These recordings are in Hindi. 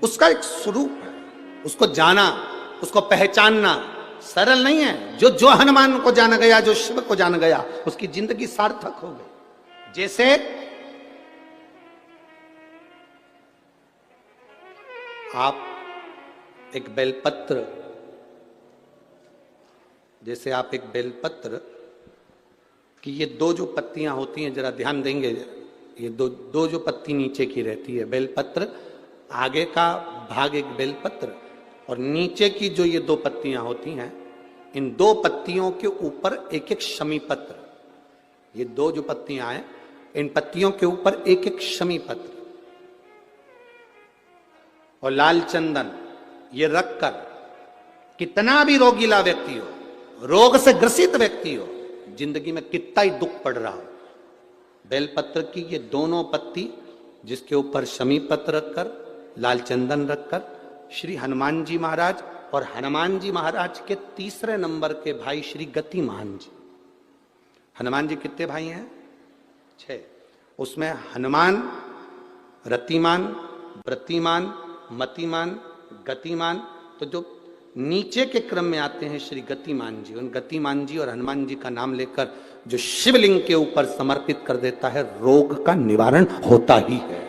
उसका एक स्वरूप है, उसको जाना, उसको पहचानना सरल नहीं है। जो जो हनुमान को जान गया, जो शिव को जान गया, उसकी जिंदगी सार्थक हो गई। जैसे आप एक बेलपत्र, जैसे आप एक बेलपत्र कि ये दो जो पत्तियां होती हैं, जरा ध्यान देंगे, ये दो जो पत्ती नीचे की रहती है बेलपत्र, आगे का भाग एक बेलपत्र और नीचे की जो ये दो पत्तियां होती हैं, इन दो पत्तियों के ऊपर एक एक शमी पत्र। ये दो जो पत्तियां हैं, इन पत्तियों के ऊपर एक एक शमी पत्र और लाल चंदन ये रखकर, कितना भी रोगीला व्यक्ति हो, रोग से ग्रसित व्यक्ति हो, जिंदगी में कितना ही दुख पड़ रहा हो, बेलपत्र की ये दोनों पत्ती जिसके ऊपर शमी पत्र रखकर, लाल चंदन रखकर, श्री हनुमान जी महाराज और हनुमान जी महाराज के तीसरे नंबर के भाई श्री गतिमान जी। हनुमान जी कितने भाई हैं? 6। उसमें हनुमान, रतिमान, व्रतिमान, मतिमान, गतिमान, तो जो नीचे के क्रम में आते हैं श्री गतिमान जी, उन गतिमान जी और हनुमान जी का नाम लेकर जो शिवलिंग के ऊपर समर्पित कर देता है, रोग का निवारण होता ही है,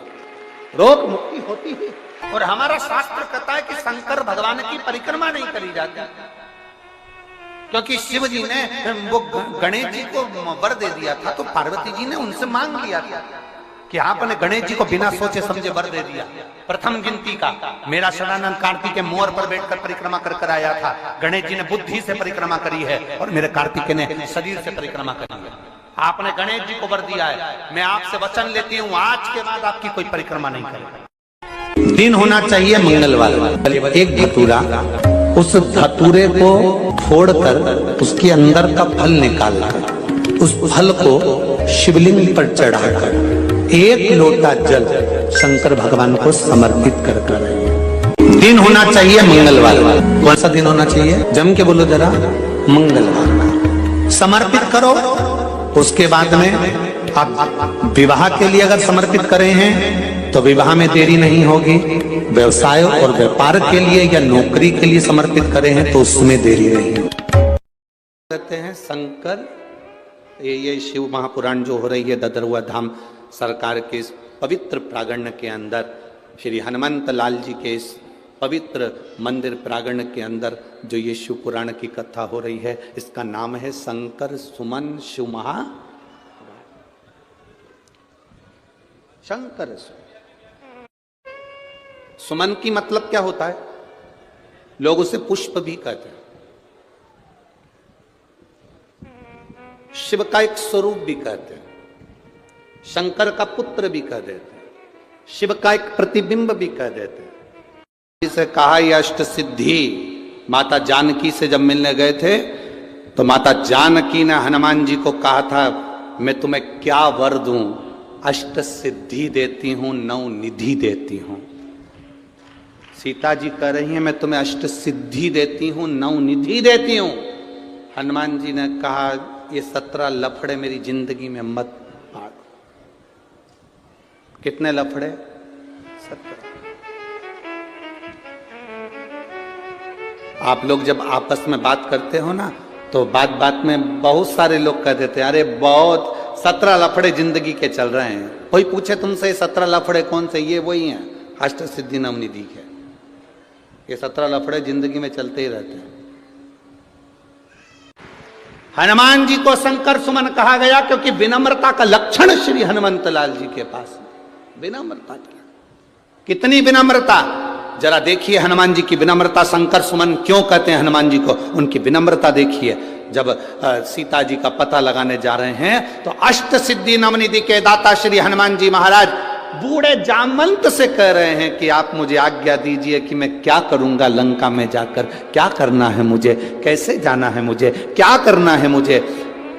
रोग मुक्ति होती है। और हमारा शास्त्र कहता है कि शंकर भगवान की परिक्रमा नहीं करी जाती, क्योंकि शिव जी ने वो गणेश जी को वर दे दिया था, तो पार्वती जी ने उनसे मांग लिया था कि आपने गणेश जी को बिना सोचे समझे वर दे दिया। प्रथम गिनती का मेरा षडानंद कार्तिक मोर पर बैठकर परिक्रमा कर कर आया था, गणेश जी ने बुद्धि से परिक्रमा करी है और मेरे कार्तिक ने शरीर से परिक्रमा करी है। आपने गणेश जी को वर दिया है, मैं आपसे वचन लेती हूँ आज के बाद आपकी कोई परिक्रमा नहीं करेगा। दिन होना चाहिए मंगलवार, एक धतूरा, उस धतूरे को फोड़कर उसके अंदर का फल निकालकर उस फल को शिवलिंग पर चढ़ाकर एक लोटा जल शंकर भगवान को समर्पित कर कर। दिन होना चाहिए मंगलवार। कौन सा दिन होना चाहिए? जम के बोलो जरा, मंगलवार का समर्पित करो। उसके बाद में आप विवाह के लिए अगर समर्पित करे हैं तो विवाह में देरी नहीं होगी। व्यवसाय और व्यापार के लिए या नौकरी के लिए समर्पित करे हैं तो उसमें देरी नहीं होगी। कहते हैं शंकर, ये शिव महापुराण जो हो रही है ददरुआ धाम सरकार के इस पवित्र प्रांगण के अंदर, श्री हनुमंत लाल जी के इस पवित्र मंदिर प्रांगण के अंदर जो ये शिव पुराण की कथा हो रही है, इसका नाम है शंकर सुमन शिव महा। शंकर सुमन की मतलब क्या होता है? लोग उसे पुष्प भी कहते हैं, शिव का एक स्वरूप भी कहते हैं, शंकर का पुत्र भी कह देते हैं, शिव का एक प्रतिबिंब भी कह देते हैं। इसे कहा यह अष्ट सिद्धि। माता जानकी से जब मिलने गए थे तो माता जानकी ने हनुमान जी को कहा था, मैं तुम्हें क्या वर दूं? अष्ट सिद्धि देती हूं, नौ निधि देती हूं। सीता जी कह रही हैं मैं तुम्हें अष्ट सिद्धि देती हूं, नौ निधि देती हूं। हनुमान जी ने कहा ये 17 लफड़े मेरी जिंदगी में मत पाड़। कितने लफड़े? 17। आप लोग जब आपस में बात करते हो ना तो बात बात में बहुत सारे लोग कह देते हैं अरे बहुत 17 लफड़े जिंदगी के चल रहे हैं। कोई पूछे तुमसे 17 लफड़े कौन से? ये वही हैं, अष्ट सिद्धि नव निधि के। ये 17 लफड़े जिंदगी में चलते ही रहते हैं। हनुमान जी को शंकर सुमन कहा गया क्योंकि विनम्रता का लक्षण श्री हनुमंत लाल जी के पास विनम्रता की। कितनी विनम्रता! जरा देखिए हनुमान जी की विनम्रता। शंकर सुमन क्यों कहते हैं हनुमान जी को? उनकी विनम्रता देखिए। जब सीता जी का पता लगाने जा रहे हैं तो अष्ट सिद्धि नवनिधि के दाता श्री हनुमान जी महाराज बूढ़े जामवंत से कह रहे हैं कि आप मुझे आज्ञा दीजिए कि मैं क्या करूंगा लंका में जाकर, क्या करना है मुझे, कैसे जाना है मुझे, क्या करना है मुझे।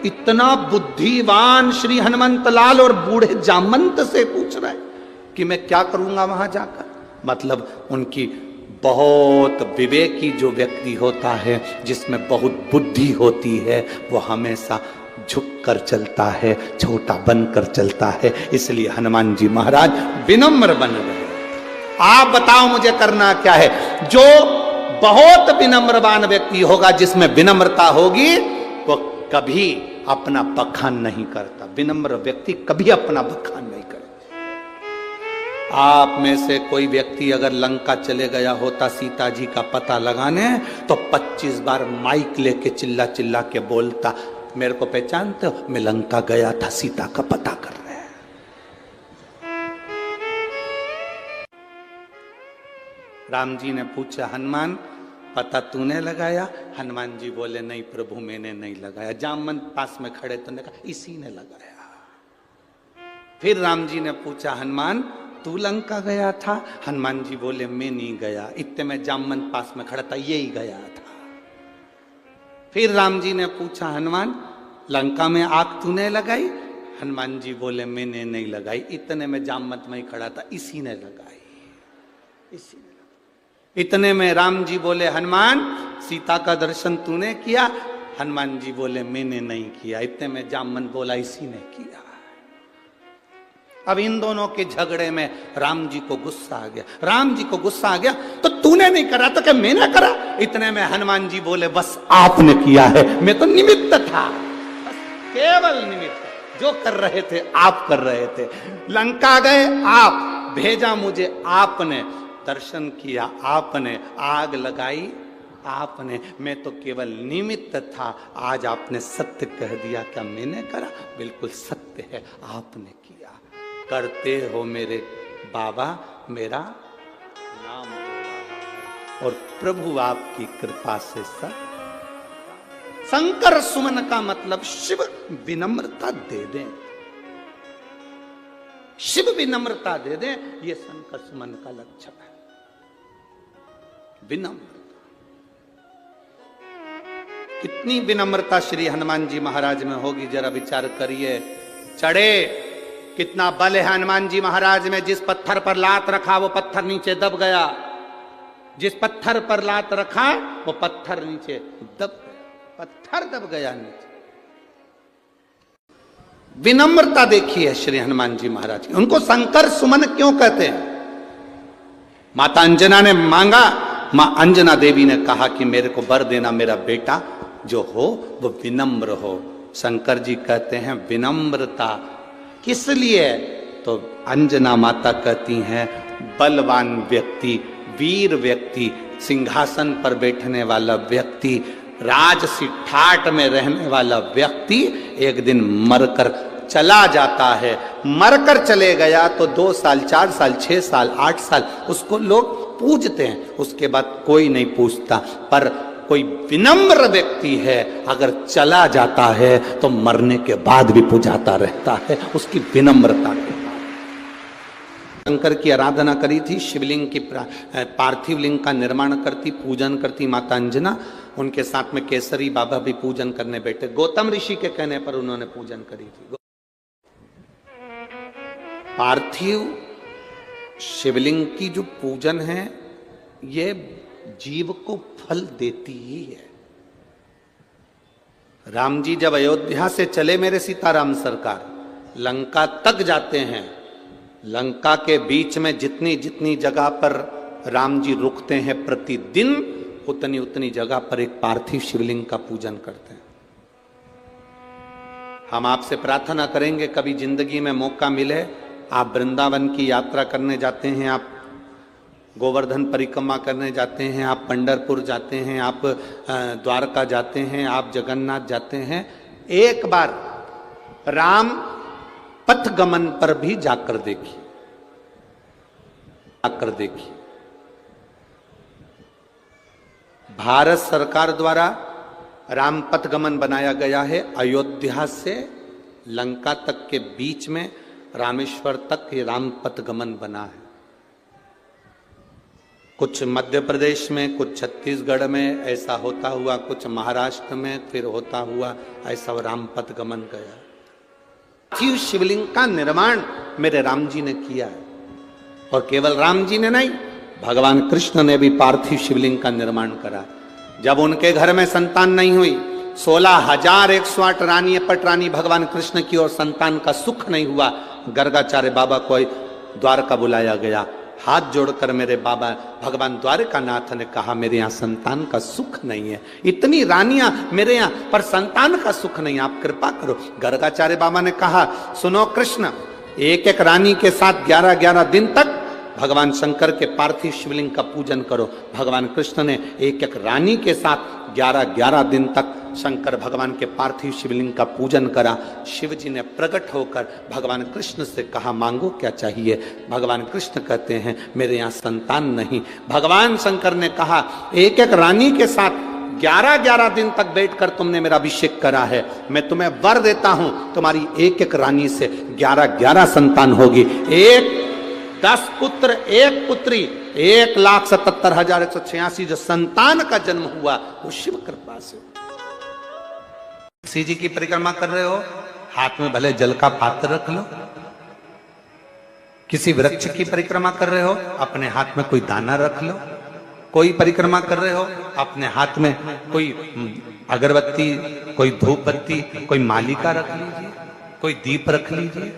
इतना बुद्धिवान श्री हनुमंत लाल और बूढ़े जामवंत से पूछ रहे हैं कि मैं क्या करूंगा वहां जाकर। मतलब उनकी बहुत विवेकी जो व्यक्ति होता है, जिसमें बहुत बुद्धि होती है, वो हमेशा झुक कर चलता है, छोटा बनकर चलता है। इसलिए हनुमान जी महाराज विनम्र बन गए। आप बताओ मुझे करना क्या है। जो बहुत विनम्रवान व्यक्ति होगा, जिसमें विनम्रता होगी, वो कभी अपना बखान नहीं करता। विनम्र व्यक्ति कभी अपना बखान नहीं करता। आप में से कोई व्यक्ति अगर लंका चले गया होता सीता जी का पता लगाने, तो 25 बार माइक लेके चिल्ला चिल्ला के बोलता, मेरे को पहचानते हो, मैं लंका गया था सीता का पता करने। राम जी ने पूछा, हनुमान पता तूने लगाया? हनुमान जी बोले, नहीं प्रभु मैंने नहीं लगाया। जामवंत पास में खड़े तो ने कहा, इसी ने लगाया। फिर राम जी ने पूछा, हनुमान तू लंका गया था? हनुमान जी बोले, मैं नहीं गया, इतने में जामवंत पास में खड़ा था, यही गया था। फिर राम जी ने पूछा, हनुमान लंका में आग तूने लगाई? हनुमान जी बोले, मैंने नहीं लगाई, इतने में जामवंत में ही खड़ा था, इसी ने लगाई, इसी ने। इतने में राम जी बोले, हनुमान सीता का दर्शन तूने किया? हनुमान जी बोले, मैंने नहीं किया, इतने में जामवंत बोला, इसी ने किया। अब इन दोनों के झगड़े में राम जी को गुस्सा आ गया। राम जी को गुस्सा आ गया, तो तूने नहीं करा तो क्या मैंने करा? इतने में हनुमान जी बोले, बस आपने किया है, मैं तो निमित्त था, बस केवल निमित्त। जो कर रहे थे आप कर रहे थे। लंका गए आप, भेजा मुझे आपने, दर्शन किया आपने, आग लगाई आपने, मैं तो केवल निमित्त था। आज आपने सत्य कह दिया, क्या मैंने करा? बिल्कुल सत्य है, आपने किया। करते हो मेरे बाबा, मेरा नाम और प्रभु आपकी कृपा से सब। शंकर सुमन का मतलब शिव विनम्रता दे दें, शिव विनम्रता दे दें, ये शंकर सुमन का लक्षण है, विनम्रता। कितनी विनम्रता श्री हनुमान जी महाराज में होगी, जरा विचार करिए। चढ़े, कितना बल है हनुमान जी महाराज में। जिस पत्थर पर लात रखा वो पत्थर नीचे दब गया, जिस पत्थर पर लात रखा वो पत्थर नीचे दब गया, पत्थर दब गया नीचे। विनम्रता देखिए श्री हनुमान जी महाराज की। उनको शंकर सुमन क्यों कहते हैं? माता अंजना ने मांगा, मां अंजना देवी ने कहा कि मेरे को वर देना, मेरा बेटा जो हो वो विनम्र हो। शंकर जी कहते हैं विनम्रता किस लिए? तो अंजना माता कहती हैं बलवान व्यक्ति, वीर व्यक्ति, सिंहासन पर बैठने वाला व्यक्ति, राजसी ठाट में रहने वाला व्यक्ति एक दिन मरकर चला जाता है। मरकर चले गया तो 2 साल, 4 साल, 6 साल, 8 साल उसको लोग पूजते हैं, उसके बाद कोई नहीं पूछता। पर कोई विनम्र व्यक्ति है, अगर चला जाता है तो मरने के बाद भी पूजाता रहता है, उसकी विनम्रता के बाद। शंकर की आराधना करी थी, शिवलिंग की पार्थिव लिंग का निर्माण करती, पूजन करती माता अंजना। उनके साथ में केसरी बाबा भी पूजन करने बैठे, गौतम ऋषि के कहने पर उन्होंने पूजन करी थी। पार्थिव शिवलिंग की जो पूजन है ये जीव को फल देती ही है। राम जी जब अयोध्या से चले मेरे सीताराम सरकार, लंका तक जाते हैं, लंका के बीच में जितनी जितनी जगह पर राम जी रुकते हैं प्रतिदिन, उतनी उतनी जगह पर एक पार्थिव शिवलिंग का पूजन करते हैं। हम आपसे प्रार्थना करेंगे कभी जिंदगी में मौका मिले, आप वृंदावन की यात्रा करने जाते हैं, आप गोवर्धन परिक्रमा करने जाते हैं, आप पंढरपुर जाते हैं, आप द्वारका जाते हैं, आप जगन्नाथ जाते हैं, एक बार राम पथ गमन पर भी जाकर देखिए, जाकर देखिए। भारत सरकार द्वारा राम पथ गमन बनाया गया है। अयोध्या से लंका तक के बीच में रामेश्वर तक ये राम पथ गमन बना है। कुछ मध्य प्रदेश में, कुछ छत्तीसगढ़ में ऐसा होता हुआ, कुछ महाराष्ट्र में फिर होता हुआ ऐसा राम पथ गमन गया। पार्थिव शिवलिंग का निर्माण मेरे राम जी ने किया है, और केवल राम जी ने नहीं, भगवान कृष्ण ने भी पार्थिव शिवलिंग का निर्माण करा। जब उनके घर में संतान नहीं हुई, 16,108 रानी पटरानी भगवान कृष्ण की, और संतान का सुख नहीं हुआ, गर्गाचार्य बाबा को द्वारका बुलाया गया। हाथ जोड़कर मेरे बाबा भगवान द्वारकानाथ ने कहा, मेरे यहाँ संतान का सुख नहीं है, इतनी रानियां मेरे यहाँ, पर संतान का सुख नहीं, आप कृपा करो। गर्गाचार्य बाबा ने कहा, सुनो कृष्ण, एक एक रानी के साथ 11-11 दिन तक भगवान शंकर के पार्थिव शिवलिंग का पूजन करो। भगवान कृष्ण ने एक एक रानी के साथ 11-11 दिन तक शंकर भगवान के पार्थिव शिवलिंग का पूजन करा। शिव जी ने प्रकट होकर भगवान कृष्ण से कहा, मांगो क्या चाहिए। भगवान कृष्ण कहते हैं, मेरे यहाँ संतान नहीं। भगवान शंकर ने कहा, एक एक रानी के साथ 11-11 दिन तक बैठकर तुमने मेरा अभिषेक करा है, मैं तुम्हें वर देता हूं, तुम्हारी एक एक रानी से 11-11 संतान होगी। 10 पुत्र 1 पुत्री, 1,77,186 जो संतान का जन्म हुआ वो शिव कृपा से। तुलसी जी की परिक्रमा कर रहे हो, हाथ में भले जल का पात्र रख लो। किसी वृक्ष की परिक्रमा कर रहे हो, अपने हाथ में कोई दाना रख लो। कोई परिक्रमा कर रहे हो, अपने हाथ में कोई अगरबत्ती, कोई धूप बत्ती, कोई मालिका रख लीजिए, कोई दीप रख लीजिए,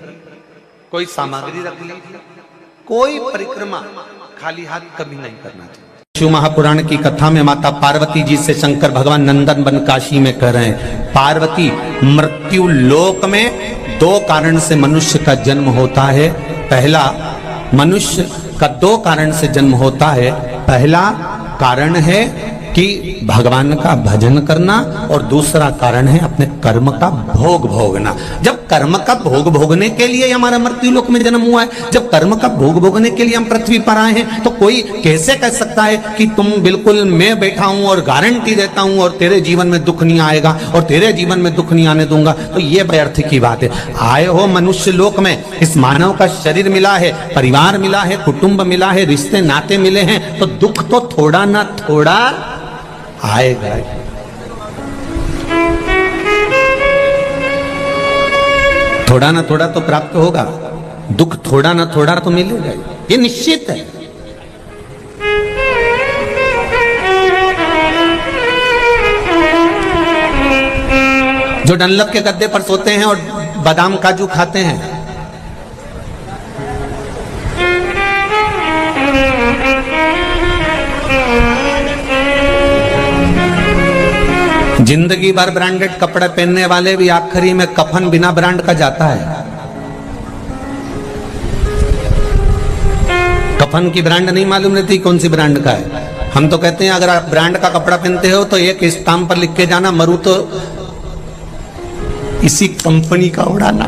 कोई सामग्री रख लीजिए। कोई परिक्रमा खाली हाथ कभी नहीं करना चाहिए। शिव महापुराण की कथा में माता पार्वती जी से शंकर भगवान नंदन वन काशी में कह रहे हैं, पार्वती, मृत्यु लोक में 2 कारण से मनुष्य का जन्म होता है। पहला, मनुष्य का 2 कारण से जन्म होता है। पहला कारण है कि भगवान का भजन करना, और दूसरा कारण है अपने कर्म का भोग भोगना। जब कर्म का भोग भोगने के लिए हमारा मृत्यु लोक में जन्म हुआ है, जब कर्म का भोग भोगने के लिए हम पृथ्वी पर आए हैं, तो कोई कैसे कह सकता है कि तुम बिल्कुल, मैं बैठा हूं और गारंटी देता हूं और तेरे जीवन में दुख नहीं आएगा और तेरे जीवन में दुख नहीं आने दूंगा, तो ये व्यर्थ की बात है। आए हो मनुष्य लोक में, इस मानव का शरीर मिला है, परिवार मिला है, कुटुंब मिला है, रिश्ते नाते मिले हैं, तो दुख तो थोड़ा ना थोड़ा आएगा। थोड़ा ना थोड़ा तो प्राप्त होगा, दुख थोड़ा ना थोड़ा तो मिलेगा, ये निश्चित है। जो डनलप के गद्दे पर सोते हैं और बादाम काजू खाते हैं, जिंदगी भर ब्रांडेड कपड़े पहनने वाले भी आखिरी में कफन बिना ब्रांड का जाता है। कफन की ब्रांड नहीं मालूम रहती कौन सी ब्रांड का है। हम तो कहते हैं अगर आप ब्रांड का कपड़ा पहनते हो तो एक स्टाम्प पर लिख के जाना, मरू तो इसी कंपनी का उड़ाना,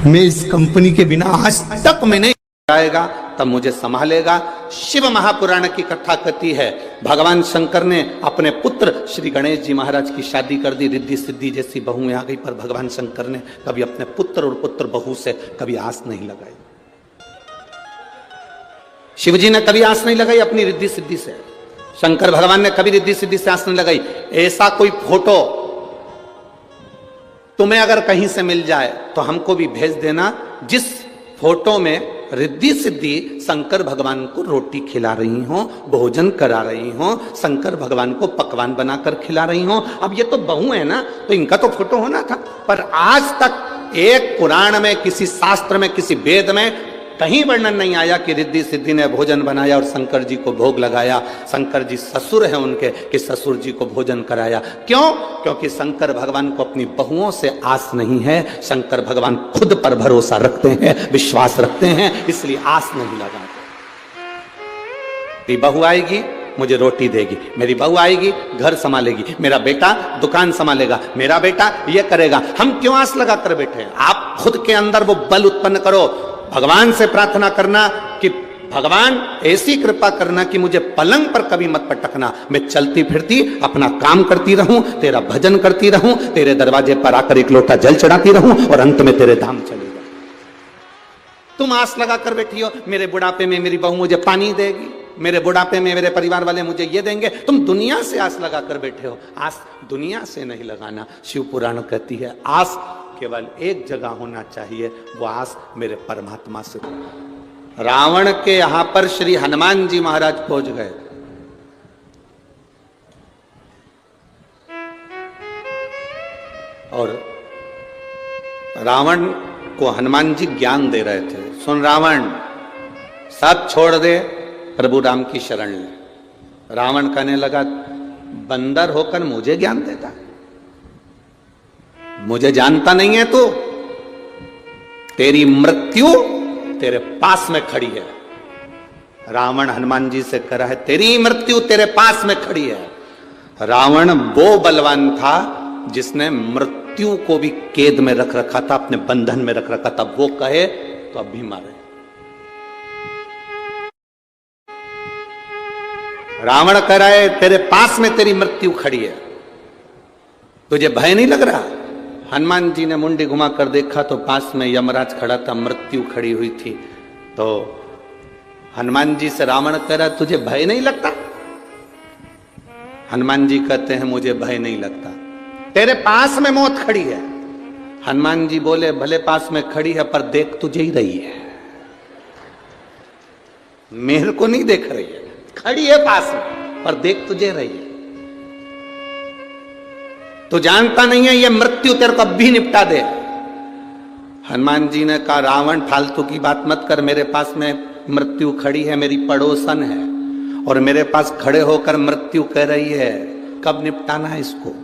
मैं इस कंपनी के बिना आज तक मैं नहीं आएगा, तब मुझे संभालेगा। शिव महापुराण की कथा कहती है, भगवान शंकर ने अपने पुत्र श्री गणेश जी महाराज की शादी कर दी, रिद्धि सिद्धि जैसी बहुएं आ गई, पर भगवान शंकर ने कभी अपने पुत्र और पुत्र बहू से कभी आस नहीं लगाई। शिव जी ने कभी आस नहीं लगाई अपनी रिद्धि सिद्धि से, शंकर भगवान ने कभी रिद्धि सिद्धि से आस नहीं लगाई। ऐसा कोई फोटो तुम्हें अगर कहीं से मिल जाए तो हमको भी भेज देना, जिस फोटो में रिद्धि सिद्धि शंकर भगवान को रोटी खिला रही हो, भोजन करा रही हो, शंकर भगवान को पकवान बनाकर खिला रही हो। अब ये तो बहू है ना, तो इनका तो फोटो होना था, पर आज तक एक पुराण में, किसी शास्त्र में, किसी वेद में कहीं वर्णन नहीं आया कि रिद्धि सिद्धि ने भोजन बनाया और शंकर जी को भोग लगाया। शंकर जी ससुर हैं उनके, कि ससुर जी को भोजन कराया। क्यों? क्योंकि शंकर भगवान को अपनी बहुओं से आस नहीं है। शंकर भगवान खुद पर भरोसा रखते हैं, विश्वास रखते हैं, इसलिए आस नहीं लगाते। मेरी बहू आएगी मुझे रोटी देगी, मेरी बहू आएगी घर संभालेगी, मेरा बेटा दुकान संभालेगा, मेरा बेटा ये करेगा। हम क्यों आस लगा कर बैठे? आप खुद के अंदर वो बल उत्पन्न करो, भगवान से प्रार्थना करना कि भगवान ऐसी कृपा करना कि मुझे पलंग पर कभी मत पटकना, मैं चलती फिरती अपना काम करती रहूं, तेरा भजन करती रहूं, तेरे दरवाजे पर आकर एक लोटा जल चढ़ाती रहूं और अंत में तेरे धाम चली जाऊं। तुम आस लगा कर बैठी हो, मेरे बुढ़ापे में मेरी बहू मुझे पानी देगी, मेरे बुढ़ापे में मेरे परिवार वाले मुझे ये देंगे। तुम दुनिया से आस लगा कर बैठे हो। आस दुनिया से नहीं लगाना। शिव पुराण कहती है आस केवल एक जगह होना चाहिए, वो आस मेरे परमात्मा से। रावण के यहां पर श्री हनुमान जी महाराज पहुंच गए। और रावण को हनुमान जी ज्ञान दे रहे थे। सुन रावण, सब छोड़ दे, प्रभु राम की शरण ले। रावण कहने लगा, बंदर होकर मुझे ज्ञान देता, मुझे जानता नहीं है तू, तेरी मृत्यु तेरे पास में खड़ी है। रावण हनुमान जी से कह रहा है, तेरी मृत्यु तेरे पास में खड़ी है। रावण वो बलवान था जिसने मृत्यु को भी कैद में रख रखा था, अपने बंधन में रख रखा था। वो कहे तो अब भी मारे। रावण कह रहा है, तेरे पास में तेरी मृत्यु खड़ी है, तुझे भय नहीं लग रहा? हनुमान जी ने मुंडी घुमा कर देखा तो पास में यमराज खड़ा था, मृत्यु खड़ी हुई थी। तो हनुमान जी से रावण कह रहा, तुझे भय नहीं लगता? हनुमान जी कहते हैं, मुझे भय नहीं लगता, तेरे पास में मौत खड़ी है। हनुमान जी बोले, भले पास में खड़ी है पर देख तुझे ही रही है, मेरे को नहीं देख रही है। खड़ी है पास में पर देख तुझे रही है। तू जानता नहीं है ये मृत्यु तेरे को अब भी निपटा दे। हनुमान जी ने कहा, रावण फालतू की बात मत कर, मेरे पास में मृत्यु खड़ी है, मेरी पड़ोसन है और मेरे पास खड़े होकर मृत्यु कह रही है, कब निपटाना है इसको?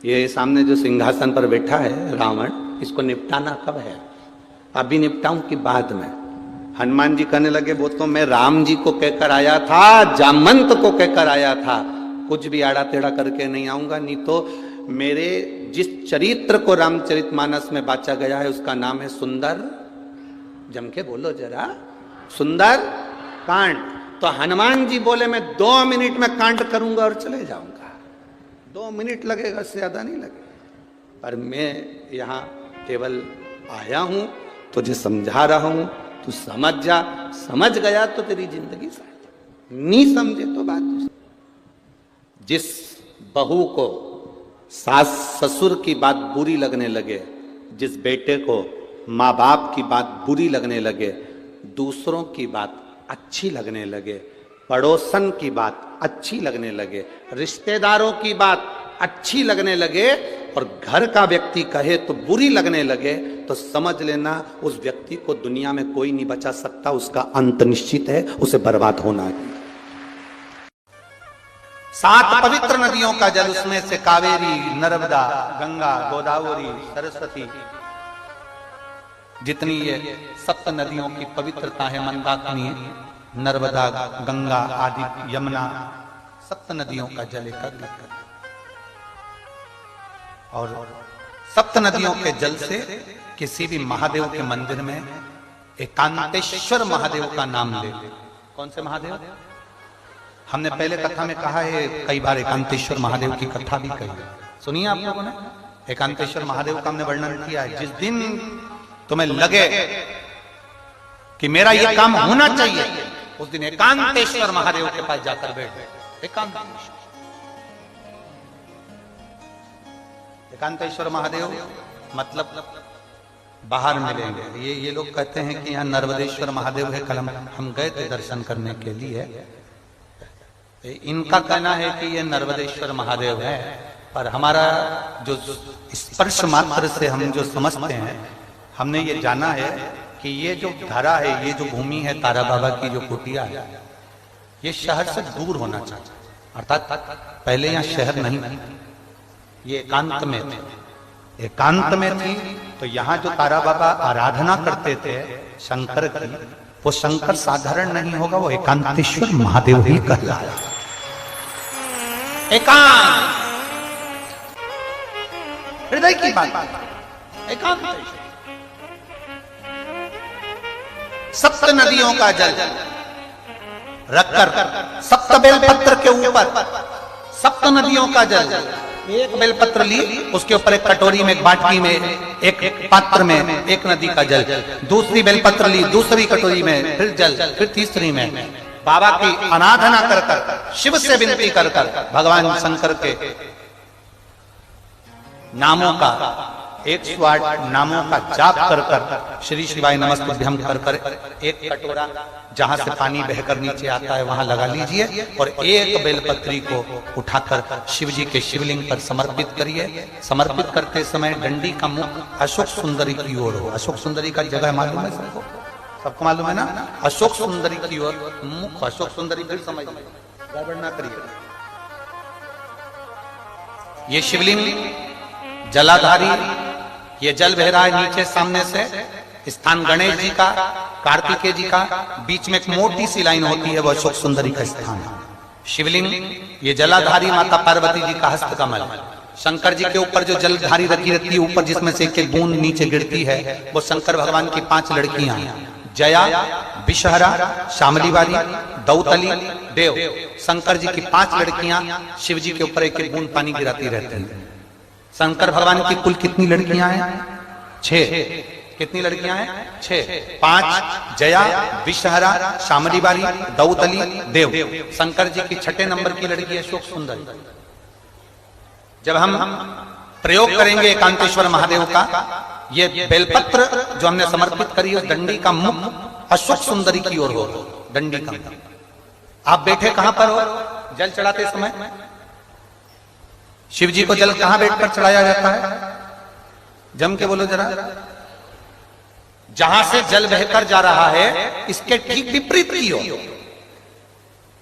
ये सामने जो सिंहासन पर बैठा है रावण, इसको निपटाना कब है? अभी निपटाऊं कि बाद में? हनुमान जी कहने लगे, वो तो मैं राम जी को कहकर आया था, जामंत को कहकर आया था, कुछ भी आड़ा टेढ़ा करके नहीं आऊंगा। नहीं तो मेरे जिस चरित्र को रामचरितमानस में बांचा गया है उसका नाम है सुंदर, जम के बोलो जरा, सुंदर कांड। तो हनुमान जी बोले, मैं 2 मिनट में कांड करूंगा और चले जाऊंगा। 2 मिनट लगेगा, इससे ज्यादा नहीं लगेगा। पर मैं यहां केवल आया हूं, तुझे समझा रहा हूं, तू समझ जा। समझ गया तो तेरी जिंदगी सार्थक, नहीं समझे तो बात दूसरी। जिस बहू को सास ससुर की बात बुरी लगने लगे, जिस बेटे को माँ बाप की बात बुरी लगने लगे, दूसरों की बात अच्छी लगने लगे, पड़ोसन की बात अच्छी लगने लगे, रिश्तेदारों की बात अच्छी लगने लगे और घर का व्यक्ति कहे तो बुरी लगने लगे, तो समझ लेना उस व्यक्ति को दुनिया में कोई नहीं बचा सकता, उसका अंत निश्चित है, उसे बर्बाद होना है। 7 पवित्र नदियों का जल, उसमें से कावेरी, नर्मदा, गंगा, गोदावरी, सरस्वती, जितनी ये 7 नदियों की पवित्रता है, मंदाकिनी, नर्मदा, गंगा आदि, यमुना, 7 नदियों का जल एकत्र कर और 7 नदियों के जल से किसी भी महादेव के मंदिर में एकांतेश्वर महादेव का नाम ले। कौन से महादेव? हमने पहले कथा में कहा है, कई बार एकांतेश्वर महादेव की कथा भी कही है, सुनिए आप लोगों ने। एकांतेश्वर महादेव का हमने वर्णन किया है। जिस दिन तुम्हें लगे कि मेरा ये काम होना चाहिए, उस दिन एकांतेश्वर महादेव के पास जाकर बैठ। एकांतेश्वर महादेव मतलब बाहर मिलेंगे। ये लोग कहते हैं कि यहाँ नर्मदेश्वर महादेव है, कल हम गए थे दर्शन करने के लिए। इनका कहना है कि ये नर्मदेश्वर महादेव है, पर हमारा जो स्पर्श मात्र से हम जो समझते हैं, हमने ये जाना है कि ये जो धरा है, ये जो भूमि है तारा बाबा की जो कुटिया है, ये शहर से दूर होना चाहिए। अर्थात पहले यहाँ शहर नहीं थी, ये एकांत में थे। एकांत में थी तो यहाँ जो तारा बाबा आराधना करते थे शंकर की, वो शंकर साधारण नहीं होगा, वो एकांतेश्वर महादेव ही कहलाया। एकांत हृदय की बात, एकांत। 7 नदियों का जल रखकर 7 बेलपत्र के ऊपर 7 नदियों का जल, एक बेलपत्र ली, उसके ऊपर एक कटोरी में, एक बाटली में, एक पात्र में एक नदी का जल, दूसरी बेलपत्र ली, दूसरी कटोरी में फिर जल, फिर तीसरी में बाबा की आराधना कर कर, शिव से विनती कर कर, भगवान शंकर के नामों का 108 नामों का जाप कर कर, श्री शिवाय नमस्तुभ्यं कर कर, एक कटोरा जहां से पानी बहकर नीचे आता है वहां लगा लीजिए और एक बेलपत्री को उठाकर शिव जी के शिवलिंग पर समर्पित करिए। समर्पित करते समय डंडी का मुख अशोक सुंदरी की ओर हो। अशोक सुंदरी का जगह मालूम है सबको? सबको मालूम है ना, अशोक सुंदरी की ओर मुख। अशोक सुंदरी फिर समझ गड़बड़ ना करिए। ये शिवलिंग जलाधारी, ये जल बह रहा है नीचे सामने से। स्थान गणेश जी का, कार्तिकेय जी का, बीच में एक मोटी सी लाइन होती है, वो अशोक सुंदरी का स्थान है। शिवलिंग ये जलाधारी माता पार्वती जी का हस्त कमल। शंकर जी के ऊपर जो जलधारी रखी रहती है ऊपर, जिसमें से एक बूंद नीचे गिरती है, वो शंकर भगवान की 5 लड़कियां, जया, विषहरा, शामली वाली, दौतली, देव। शंकर जी की 5 लड़कियां शिव जी के ऊपर एक एक बूंद पानी गिराती रहती हैं। शंकर भगवान की कुल कितनी लड़कियां हैं? 6। कितनी लड़कियां हैं? 6। 5 जया, विषहरा, शामली वाली, दौतली, देव। शंकर जी की 6 नंबर की लड़की अशोक सुंदरी। जब हम प्रयोग करेंगे एकांतेश्वर महादेव का, ये बेलपत्र जो हमने समर्पित करी है, डंडी का मुख अशोक सुंदरी की ओर हो। डंडी का मुख। आप बैठे कहां पर हो जल चढ़ाते समय? शिव जी को जल कहां बैठकर चढ़ाया जाता है? जम के बोलो जरा। जहां से जल बहकर जा रहा है इसके ठीक विपरीत की ओर,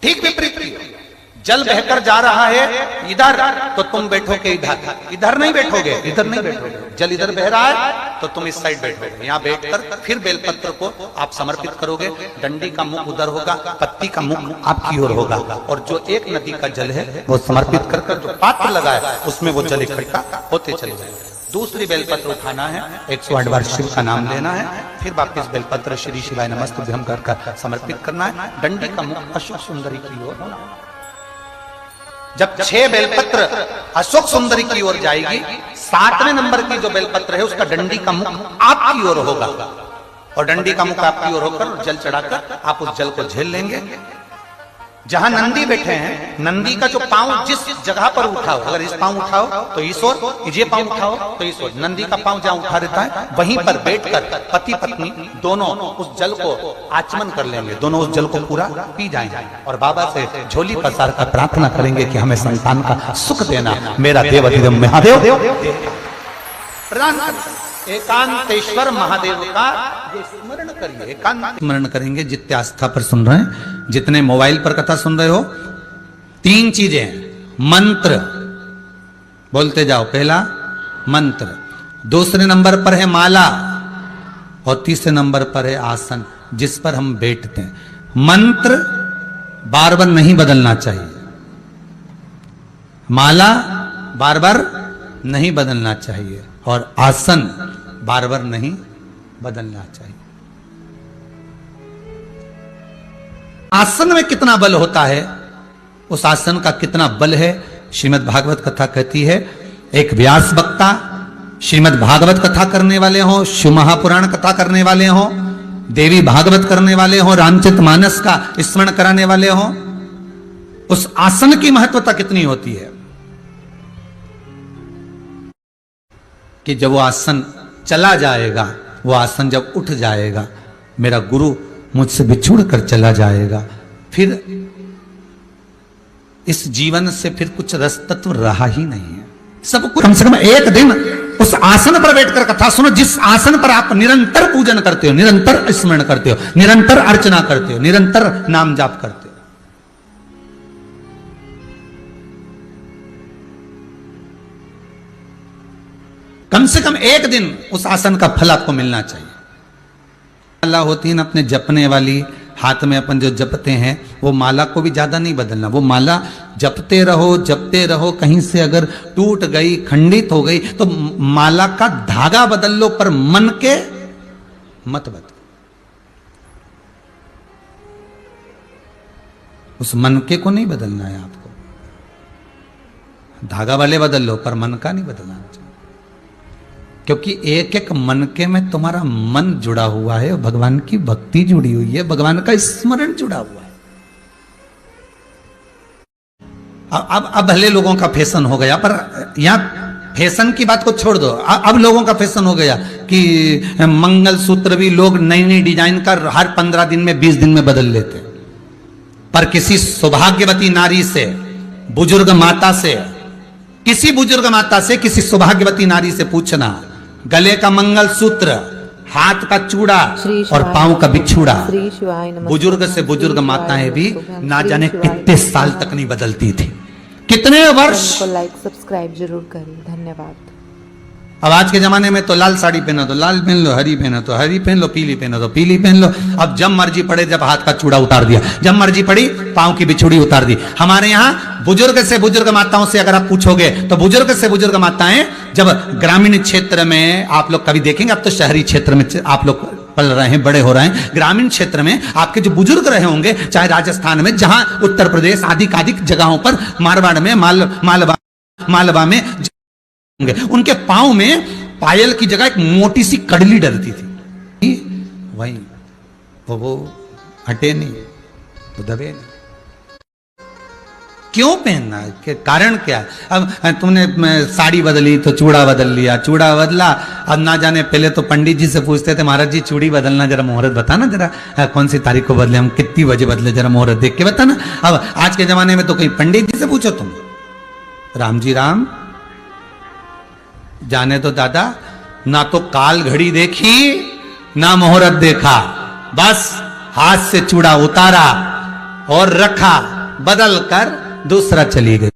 ठीक विपरीत की ओर जल बहकर जा रहा है इधर, तो तुम बैठोगे इधर। इधर नहीं बैठोगे, इधर नहीं बैठोगे। जल इधर बह रहा है तो तुम इस साइड बैठोगे। यहाँ बैठकर फिर बेलपत्र को आप समर्पित करोगे। डंडी का मुख उधर होगा, पत्ती का मुख आपकी ओर होगा, और जो एक नदी का जल है वो समर्पित कर कर जो पात्र लगा है उसमें वो जल इकट्ठा होते चले जाएंगे। दूसरी बेलपत्र उठाना है, 108 बार शिव का नाम लेना है, फिर वापिस बेलपत्र श्री शिवाय नमस्तुभ्यं कर समर्पित करना है। डंडी का मुख अशोक सुंदरी की ओर होना। जब 6 बेलपत्र अशोक सुंदरी की ओर जाएगी, 7वें नंबर की जो बेलपत्र है उसका डंडी का मुख आपकी ओर होगा, और डंडी का मुख आपकी ओर होकर जल चढ़ाकर आप उस जल को झेल लेंगे। जहां नंदी बैठे हैं, नंदी का जो पांव जिस जगह पर उठाओ, अगर इस पांव उठाओ तो इस ओर, ये पांव उठाओ तो इस ओर, नंदी का पांव जहां उठा रहता है वहीं पर बैठकर पति पत्नी दोनों उस जल को आचमन कर लेंगे। दोनों उस जल को पूरा पी जाएंगे और बाबा से झोली पसार कर प्रार्थना करेंगे कि हमें संतान का सुख देना, मेरा देव महादेव प्रदान करें। एकांतेश्वर महादेव का ये स्मरण करिए, एकांत स्मरण करेंगे। जितने आस्था पर सुन रहे हैं, जितने मोबाइल पर कथा सुन रहे हो, 3 चीजें हैं। मंत्र बोलते जाओ। पहला मंत्र, दूसरे नंबर पर है माला, और तीसरे नंबर पर है आसन जिस पर हम बैठते हैं। मंत्र बार बार नहीं बदलना चाहिए, माला बार बार नहीं बदलना चाहिए, और आसन बार बार नहीं बदलना चाहिए। आसन में कितना बल होता है, उस आसन का कितना बल है, श्रीमद् भागवत कथा कहती है। एक व्यास वक्ता श्रीमद् भागवत कथा करने वाले हो, शिव महापुराण कथा करने वाले हो, देवी भागवत करने वाले हो, रामचरितमानस का स्मरण कराने वाले हो, उस आसन की महत्वता कितनी होती है कि जब वो आसन चला जाएगा, वो आसन जब उठ जाएगा, मेरा गुरु मुझसे बिछुड़ कर चला जाएगा, फिर इस जीवन से फिर कुछ रस तत्व रहा ही नहीं है। सब कुछ, कम से कम एक दिन उस आसन पर बैठकर कथा सुनो, जिस आसन पर आप निरंतर पूजन करते हो, निरंतर स्मरण करते हो, निरंतर अर्चना करते हो, निरंतर नाम जाप करते हो। कम से कम एक दिन उस आसन का फल आपको मिलना चाहिए। माला होती है ना अपने जपने वाली, हाथ में अपन जो जपते हैं, वो माला को भी ज्यादा नहीं बदलना। वो माला जपते रहो, कहीं से अगर टूट गई, खंडित हो गई तो माला का धागा बदल लो, पर मन के मत बदलो। उस मन के को नहीं बदलना है आपको, धागा वाले बदल लो, पर मन का नहीं बदलना चाहिए। क्योंकि एक एक मन के में तुम्हारा मन जुड़ा हुआ है, भगवान की भक्ति जुड़ी हुई है, भगवान का स्मरण जुड़ा हुआ है। अब भले लोगों का फैशन हो गया, पर यहां फैशन की बात को छोड़ दो। अब लोगों का फैशन हो गया कि मंगलसूत्र भी लोग नई नई डिजाइन कर हर 15 दिन में 20 दिन में बदल लेते। पर किसी सौभाग्यवती नारी से, बुजुर्ग माता से, किसी बुजुर्ग माता से, किसी सौभाग्यवती नारी से पूछना, गले का मंगलसूत्र हाथ का चूड़ा श्री और शिवाय पांव का नमः। बिछूड़ा। श्री शिवाय नमः। बुजुर्ग से बुजुर्ग श्री माताएं शिवाय भी नमः। ना श्री जाने शिवाय कितने नमः। साल तक नहीं बदलती थी, कितने वर्ष। चैनल को लाइक सब्सक्राइब जरूर करें। धन्यवाद। अब आज के जमाने में तो लाल साड़ी पहनो तो लाल पहन लो, हरी पहनो तो हरी पहन लो, पीली पहनो तो पीली पहन लो। अब जब मर्जी पड़े, जब हाथ का चूड़ा उतार दिया, जब मर्जी पड़ी पांव की बिछुड़ी उतार दी। हमारे यहाँ बुजुर्ग से बुजुर्ग माताओं से अगर आप पूछोगे तो बुजुर्ग से बुजुर्ग माताएं जब ग्रामीण क्षेत्र में आप लोग कभी देखेंगे, अब तो शहरी क्षेत्र में आप लोग पल रहे हैं, बड़े हो रहे हैं, ग्रामीण क्षेत्र में आपके जो बुजुर्ग रहे होंगे, चाहे राजस्थान में, जहां उत्तर प्रदेश आदि जगहों पर, मारवाड़ में, मालवा में होंगे, उनके पांव में पायल की जगह एक मोटी सी कड़ली डलती थी। वही वो हटे नहीं, वो दबे नहीं। क्यों पहनना है, के कारण क्या है? अब तुमने साड़ी बदली तो चूड़ा बदल लिया, चूड़ा बदला, अब ना जाने पहले तो पंडित जी से पूछते थे, महाराज जी चूड़ी बदलना जरा मुहूर्त बताना, जरा कौन सी तारीख को बदले, हम कितनी बजे बदले, जरा मुहूर्त देख के बताना। अब आज के जमाने में तो कहीं पंडित जी से पूछो तुम, राम जी राम, जाने तो दादा, ना तो काल घड़ी देखी ना मुहूर्त देखा, बस हाथ से चूड़ा उतारा और रखा, बदल कर दूसरा चली गई।